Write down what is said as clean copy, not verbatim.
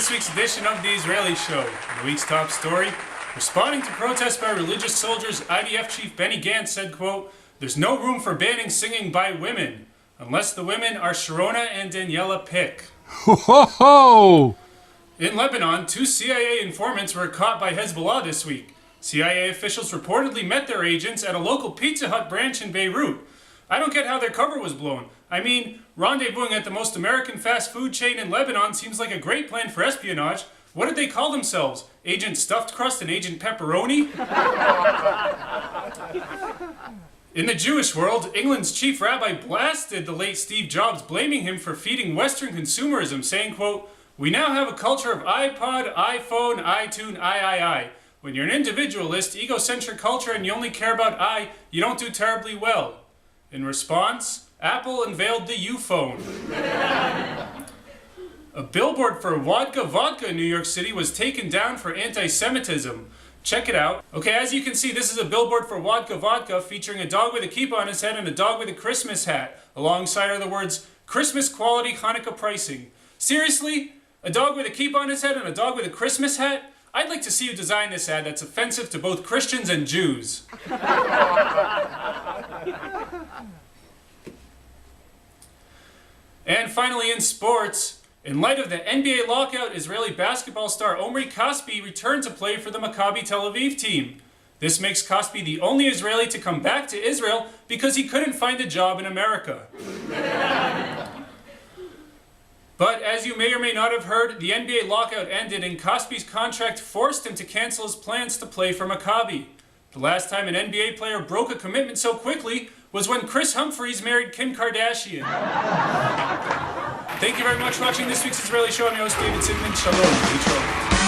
this week's edition of The Israeli Show. The week's top story, responding to protests by religious soldiers, IDF Chief Benny Gantz said, quote, "There's no room for banning singing by women, unless the women are Sharona and Daniela Pick." Ho ho ho! In Lebanon, 2 CIA informants were caught by Hezbollah this week. CIA officials reportedly met their agents at a local Pizza Hut branch in Beirut. I don't get how their cover was blown. I mean, rendezvousing at the most American fast food chain in Lebanon seems like a great plan for espionage. What did they call themselves? Agent Stuffed Crust and Agent Pepperoni? In the Jewish world, England's chief rabbi blasted the late Steve Jobs, blaming him for feeding Western consumerism, saying, quote, "We now have a culture of iPod, iPhone, iTunes, I. When you're an individualist, egocentric culture, and you only care about I, you don't do terribly well." In response, Apple unveiled the U-phone. A billboard for vodka in New York City was taken down for anti-Semitism. Check it out. Okay, as you can see, this is a billboard for vodka featuring a dog with a kippah on his head and a dog with a Christmas hat. Alongside are the words, "Christmas quality Hanukkah pricing." Seriously? A dog with a kippah on his head and a dog with a Christmas hat? I'd like to see you design this ad that's offensive to both Christians and Jews. And finally in sports, in light of the NBA lockout, Israeli basketball star Omri Casspi returned to play for the Maccabi Tel Aviv team. This makes Casspi the only Israeli to come back to Israel because he couldn't find a job in America. But as you may or may not have heard, the NBA lockout ended and Caspi's contract forced him to cancel his plans to play for Maccabi. The last time an NBA player broke a commitment so quickly was when Chris Humphries married Kim Kardashian. Thank you very much for watching this week's Israeli Show. I'm your host, David Sidman. Shalom.